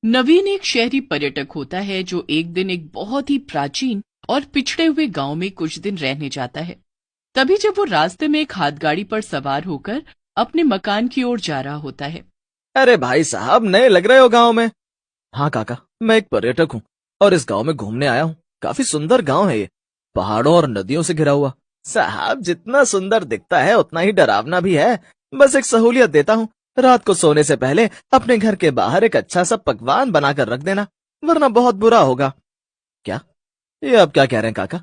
नवीन एक शहरी पर्यटक होता है जो एक दिन एक बहुत ही प्राचीन और पिछड़े हुए गांव में कुछ दिन रहने जाता है। तभी जब वो रास्ते में एक हाथगाड़ी पर सवार होकर अपने मकान की ओर जा रहा होता है। अरे भाई साहब, नए लग रहे हो गांव में। हाँ काका, मैं एक पर्यटक हूँ और इस गांव में घूमने आया हूँ। काफी सुंदर गांव है ये, पहाड़ों और नदियों से घिरा हुआ। साहब, जितना सुंदर दिखता है उतना ही डरावना भी है। बस एक सहूलियत देता हूँ, रात को सोने से पहले अपने घर के बाहर एक अच्छा सा पकवान बनाकर रख देना, वरना बहुत बुरा होगा। क्या? ये आप क्या कह रहे हैं काका?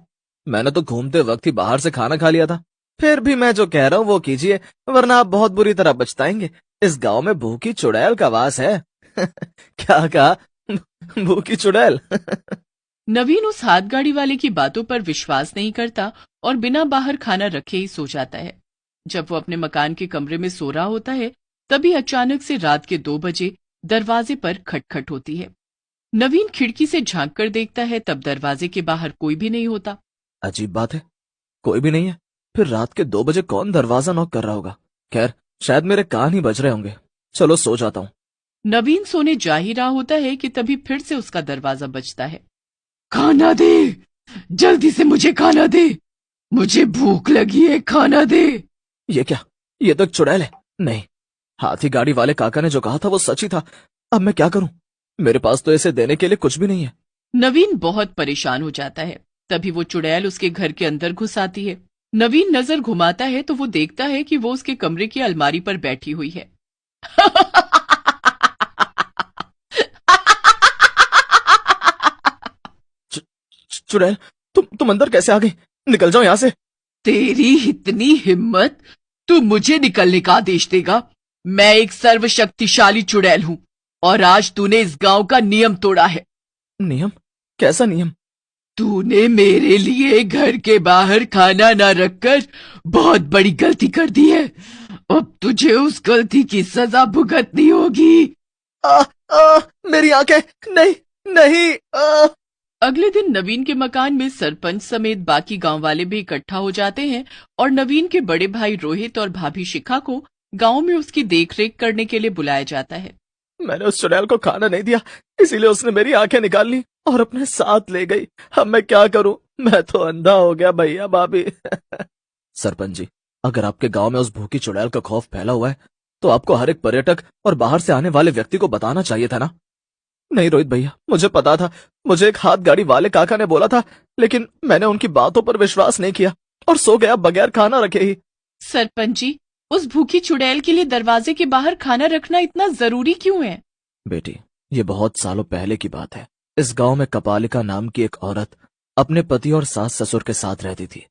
मैंने तो घूमते वक्त ही बाहर से खाना खा लिया था। फिर भी मैं जो कह रहा हूँ वो कीजिए, वरना आप बहुत बुरी तरह पछताएंगे। इस गांव में भूखी चुड़ैल का वास है। क्या कहा? भूखी चुड़ैल? नवीन उस हाथगाड़ी वाले की बातों पर विश्वास नहीं करता और बिना बाहर खाना रखे ही सो जाता है। जब वो अपने मकान के कमरे में सो रहा होता है, तभी अचानक से रात के 2 बजे दरवाजे पर खटखट होती है। नवीन खिड़की से झांक कर देखता है, तब दरवाजे के बाहर कोई भी नहीं होता। अजीब बात है, कोई भी नहीं है। फिर रात के 2 बजे कौन दरवाजा नॉक कर रहा होगा? खैर, शायद मेरे कान ही बज रहे होंगे। चलो सो जाता हूँ। नवीन सोने जा ही रहा होता है कि तभी फिर से उसका दरवाजा बजता है। खाना दे, जल्दी से मुझे खाना दे, मुझे भूख लगी है, खाना दे। ये क्या? ये तो एक चुड़ैल है। नहीं, हाथी गाड़ी वाले काका ने जो कहा था वो सच ही था। अब मैं क्या करूं? मेरे पास तो इसे देने के लिए कुछ भी नहीं है। नवीन बहुत परेशान हो जाता है। तभी वो चुड़ैल उसके घर के अंदर घुस आती है। नवीन नजर घुमाता है तो वो देखता है कि वो उसके कमरे की अलमारी पर बैठी हुई है। चुड़ैल, तुम अंदर कैसे आ गई? निकल जाओ यहाँ से। तेरी इतनी हिम्मत, तू मुझे निकलने का आदेश देगा? मैं एक सर्वशक्तिशाली चुड़ैल हूँ और आज तूने इस गांव का नियम तोड़ा है। नियम? कैसा नियम? तूने मेरे लिए घर के बाहर खाना न रखकर बहुत बड़ी गलती कर दी है। अब तुझे उस गलती की सजा भुगतनी होगी। आ, आ, मेरी आंखें! नहीं, नहीं। अगले दिन नवीन के मकान में सरपंच समेत बाकी गांव वाले भी इकट्ठा हो जाते हैं और नवीन के बड़े भाई रोहित और भाभी शिखा को गांव में उसकी देखरेख करने के लिए बुलाया जाता है। मैंने उस चुड़ैल को खाना नहीं दिया, इसीलिए उसने मेरी आंखें निकाल ली और अपने साथ ले गई। अब मैं क्या करूं? मैं तो अंधा हो गया भैया भाभी। सरपंच जी, अगर आपके गांव में उस भूखी चुड़ैल का खौफ फैला हुआ है तो आपको हर एक पर्यटक और बाहर से आने वाले व्यक्ति को बताना चाहिए था ना। नहीं रोहित भैया, मुझे पता था। मुझे एक हाथ गाड़ी वाले काका ने बोला था, लेकिन मैंने उनकी बातों पर विश्वास नहीं किया और सो गया बगैर खाना रखे ही। सरपंच जी, उस भूखी चुड़ैल के लिए दरवाजे के बाहर खाना रखना इतना जरूरी क्यों है? बेटी, ये बहुत सालों पहले की बात है। इस गांव में कपालिका नाम की एक औरत अपने पति और सास ससुर के साथ रहती थी,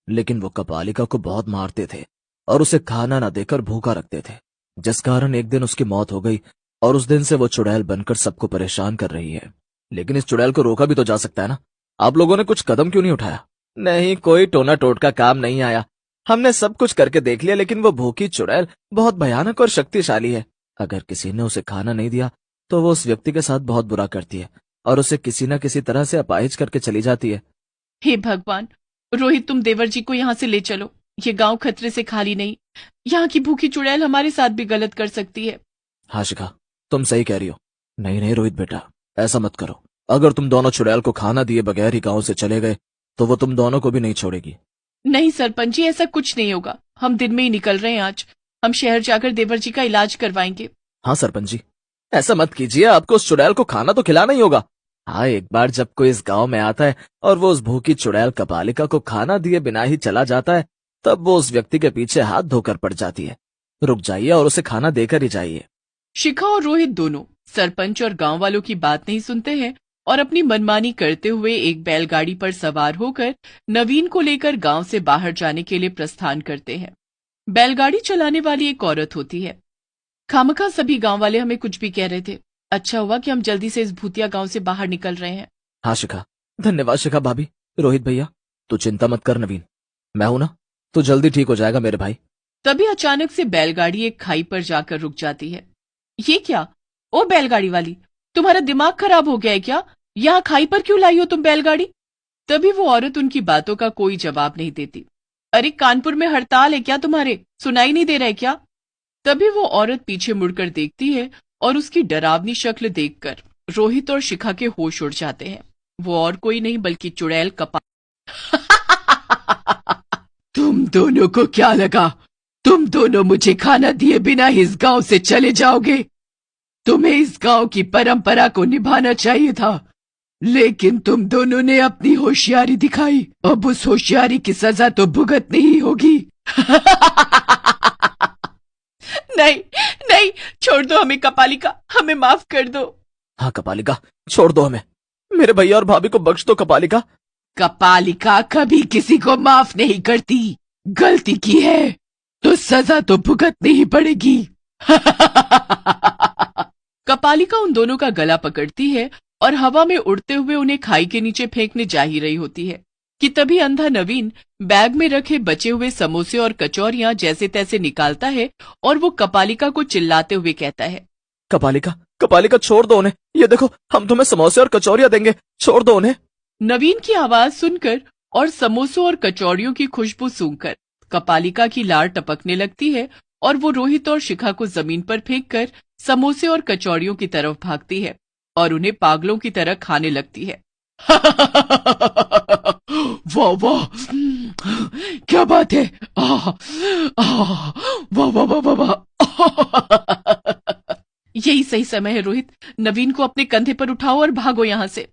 लेकिन वो कपालिका को बहुत मारते थे और उसे खाना न देकर भूखा रखते थे, जिस कारण एक दिन उसकी मौत हो गई और उस दिन से वो चुड़ैल बनकर सबको परेशान कर रही है। लेकिन इस चुड़ैल को रोका भी तो जा सकता है ना। आप लोगों ने कुछ कदम क्यों नहीं उठाया? नहीं, कोई टोना टोटका काम नहीं आया। हमने सब कुछ करके देख लिया, लेकिन वो भूखी चुड़ैल बहुत भयानक और शक्तिशाली है। अगर किसी ने उसे खाना नहीं दिया तो वो उस व्यक्ति के साथ बहुत बुरा करती है और उसे किसी न किसी तरह से अपाहिज करके चली जाती है। हे भगवान! रोहित, तुम देवर जी को यहाँ से ले चलो। ये गांव खतरे से खाली नहीं। यहाँ की भूखी चुड़ैल हमारे साथ भी गलत कर सकती है। हाँ शिखा, तुम सही कह रही हो। नहीं नहीं रोहित बेटा, ऐसा मत करो। अगर तुम दोनों चुड़ैल को खाना दिए बगैर ही गांव से चले गए तो वो तुम दोनों को भी नहीं छोड़ेगी। नहीं सरपंच जी, ऐसा कुछ नहीं होगा। हम दिन में ही निकल रहे हैं आज। हम शहर जाकर देवर जी का इलाज करवाएंगे। हाँ सरपंच जी, ऐसा मत कीजिए। आपको उस चुड़ैल को खाना तो खिलाना ही होगा। हाँ, एक बार जब कोई इस गांव में आता है और वो उस भूखी चुड़ैल कपालिका को खाना दिए बिना ही चला जाता है, तब वो उस व्यक्ति के पीछे हाथ धोकर पड़ जाती है। रुक जाइए और उसे खाना देकर ही जाइए। शिखा और रोहित दोनों सरपंच और गांव वालों की बात नहीं सुनते हैं और अपनी मनमानी करते हुए एक बैलगाड़ी पर सवार होकर नवीन को लेकर गांव से बाहर जाने के लिए प्रस्थान करते हैं। बैलगाड़ी चलाने वाली एक औरत होती है। खामखा सभी गांव वाले हमें कुछ भी कह रहे थे। अच्छा हुआ कि हम जल्दी से इस भूतिया गांव से बाहर निकल रहे हैं। हाँ शिखा, धन्यवाद शिखा भाभी। रोहित भैया, तू चिंता मत कर नवीन, मैं हूं ना, तू जल्दी ठीक हो जाएगा मेरे भाई। तभी अचानक से बैलगाड़ी एक खाई पर जाकर रुक जाती है। ये क्या? ओ बैलगाड़ी वाली, तुम्हारा दिमाग खराब हो गया है क्या? यहाँ खाई पर क्यों लाई हो तुम बैलगाड़ी? तभी वो औरत उनकी बातों का कोई जवाब नहीं देती। अरे कानपुर में हड़ताल है क्या तुम्हारे? सुनाई नहीं दे रहा है क्या? तभी वो औरत पीछे मुड़कर देखती है और उसकी डरावनी शक्ल देखकर रोहित और शिखा के होश उड़ जाते हैं। वो और कोई नहीं बल्कि चुड़ैल तुम दोनों को क्या लगा तुम दोनों मुझे खाना दिए बिना इस गांव से चले जाओगे? तुम्हें इस गांव की परंपरा को निभाना चाहिए था, लेकिन तुम दोनों ने अपनी होशियारी दिखाई। अब उस होशियारी की सजा तो भुगतनी ही होगी। नहीं नहीं, छोड़ दो हमें कपालिका, हमें माफ कर दो। हाँ कपालिका, छोड़ दो हमें, मेरे भैया और भाभी को बख्श दो कपालिका। कपालिका कभी किसी को माफ नहीं करती। गलती की है तो सजा तो भुगतनी ही पड़ेगी। कपालिका उन दोनों का गला पकड़ती है और हवा में उड़ते हुए उन्हें खाई के नीचे फेंकने जा ही रही होती है कि तभी अंधा नवीन बैग में रखे बचे हुए समोसे और कचौरियां जैसे तैसे निकालता है और वो कपालिका को चिल्लाते हुए कहता है, कपालिका कपालिका छोड़ दो उन्हें, ये देखो हम तुम्हें समोसे और कचौरियां देंगे, छोड़ दो उन्हें। नवीन की आवाज सुनकर और समोसों और कचौड़ियों की खुशबू सूंघकर कपालिका की लार टपकने लगती है और वो रोहित और शिखा को जमीन पर फेंककर समोसे और कचौड़ियों की तरफ भागती है और उन्हें पागलों की तरह खाने लगती है। वाह वाह, क्या बात है, वाह वाह वाह वाह वाह। यही सही समय है रोहित, नवीन को अपने कंधे पर उठाओ और भागो यहाँ से।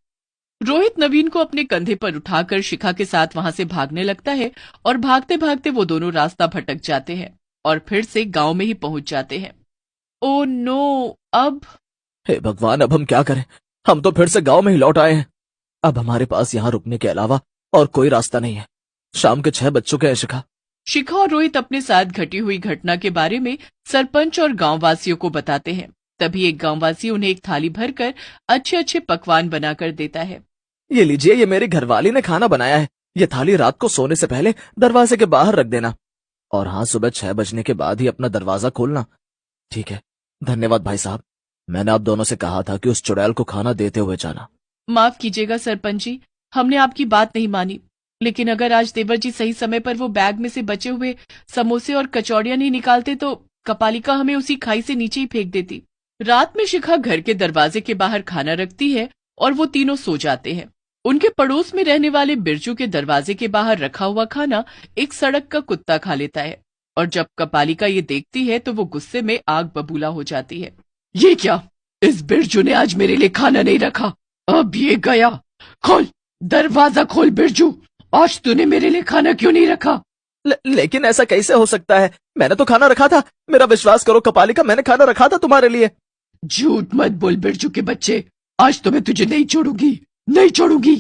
रोहित नवीन को अपने कंधे पर उठाकर शिखा के साथ वहां से भागने लगता है और भागते भागते वो दोनों रास्ता भटक जाते हैं और फिर से गांव में ही पहुंच जाते हैं। ओ नो, अब हे भगवान, अब हम क्या करें? हम तो फिर से गांव में ही लौट आए हैं। अब हमारे पास यहाँ रुकने के अलावा और कोई रास्ता नहीं है। शाम के 6 बज चुके हैं शिखा। शिखा और रोहित अपने साथ घटी हुई घटना के बारे में सरपंच और गांववासियों को बताते हैं। तभी एक गांववासी उन्हें एक थाली भरकर अच्छे अच्छे पकवान बनाकर देता है। ये लीजिए, ये मेरी घरवाली ने खाना बनाया है। ये थाली रात को सोने से पहले दरवाजे के बाहर रख देना, और हाँ, सुबह 6 बजने के बाद ही अपना दरवाजा खोलना। ठीक है, धन्यवाद भाई साहब। मैंने आप दोनों से कहा था कि उस चुड़ैल को खाना देते हुए जाना। माफ कीजिएगा सरपंच जी, हमने आपकी बात नहीं मानी, लेकिन अगर आज देवर जी सही समय पर वो बैग में से बचे हुए समोसे और कचौड़ियां नहीं निकालते तो कपालिका हमें उसी खाई से नीचे ही फेंक देती। रात में शिखा घर के दरवाजे के बाहर खाना रखती है और वो तीनों सो जाते हैं। उनके पड़ोस में रहने वाले बिरजू के दरवाजे के बाहर रखा हुआ खाना एक सड़क का कुत्ता खा लेता है और जब कपालिका ये देखती है तो वो गुस्से में आग बबूला हो जाती है। ये क्या, इस बिरजू ने आज मेरे लिए खाना नहीं रखा, अब ये गया। खोल, दरवाजा खोल बिरजू, आज तूने मेरे लिए खाना क्यों नहीं रखा? लेकिन ऐसा कैसे हो सकता है? मैंने तो खाना रखा था। मेरा विश्वास करो कपालिका, मैंने खाना रखा था तुम्हारे लिए। झूठ मत बोल बिरजू के बच्चे, आज तो मैं तुझे नहीं छोड़ूंगी, नहीं छोड़ूंगी।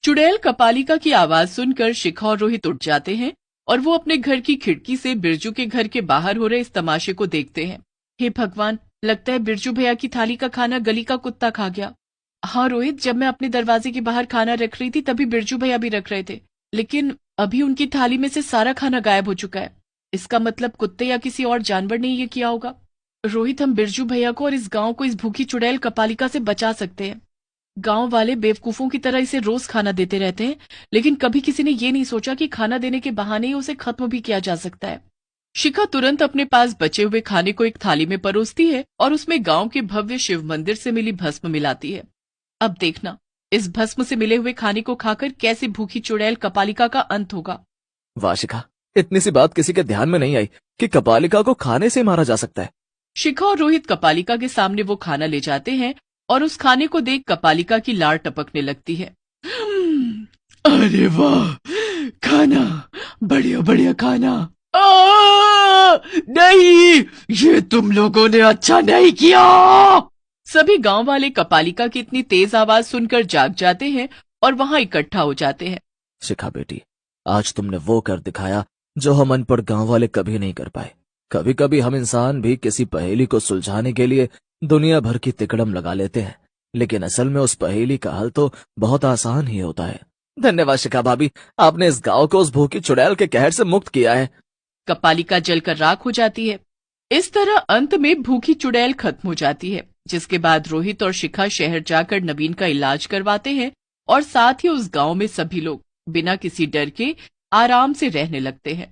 चुड़ैल कपालिका की आवाज सुनकर शिखा और रोहित उठ जाते हैं और वो अपने घर की खिड़की से बिरजू के घर के बाहर हो रहे इस तमाशे को देखते हैं। हे भगवान, लगता है बिरजू भैया की थाली का खाना गली का कुत्ता खा गया। हाँ रोहित, जब मैं अपने दरवाजे के बाहर खाना रख रही थी तभी बिरजू भैया भी रख रहे थे, लेकिन अभी उनकी थाली में से सारा खाना गायब हो चुका है। इसका मतलब कुत्ते या किसी और जानवर ने ये किया होगा। रोहित, हम बिरजू भैया को और इस गांव को इस भूखी चुड़ैल कपालिका से बचा सकते हैं। गांव वाले बेवकूफों की तरह इसे रोज खाना देते रहते हैं, लेकिन कभी किसी ने ये नहीं सोचा कि खाना देने के बहाने ही उसे खत्म भी किया जा सकता है। शिखा तुरंत अपने पास बचे हुए खाने को एक थाली में परोसती है और उसमें गांव के भव्य शिव मंदिर से मिली भस्म मिलाती है। अब देखना, इस भस्म से मिले हुए खाने को खाकर कैसे भूखी चुड़ैल कपालिका का अंत होगा। वाह शिखा, इतनी सी बात किसी के ध्यान में नहीं आई कि कपालिका को खाने से मारा जा सकता है। शिखा और रोहित कपालिका के सामने वो खाना ले जाते हैं और उस खाने को देख कपालिका की लार टपकने लगती है। अरे वाह, खाना, बढ़िया बढ़िया खाना। नहीं, ये तुम लोगों ने अच्छा नहीं किया। सभी गांव वाले कपालिका की इतनी तेज आवाज सुनकर जाग जाते हैं और वहां इकट्ठा हो जाते हैं। शिखा बेटी, आज तुमने वो कर दिखाया जो हम अनपढ़ गांव वाले कभी नहीं कर पाए। कभी कभी हम इंसान भी किसी पहेली को सुलझाने के लिए दुनिया भर की तिकड़म लगा लेते हैं, लेकिन असल में उस पहेली का हल तो बहुत आसान ही होता है। धन्यवाद शिखा भाभी, आपने इस गांव को उस भूखी चुड़ैल के कहर से मुक्त किया है। कपालिका जलकर राख हो जाती है। इस तरह अंत में भूखी चुड़ैल खत्म हो जाती है, जिसके बाद रोहित और शिखा शहर जाकर नवीन का इलाज करवाते हैं और साथ ही उस गांव में सभी लोग बिना किसी डर के आराम से रहने लगते हैं।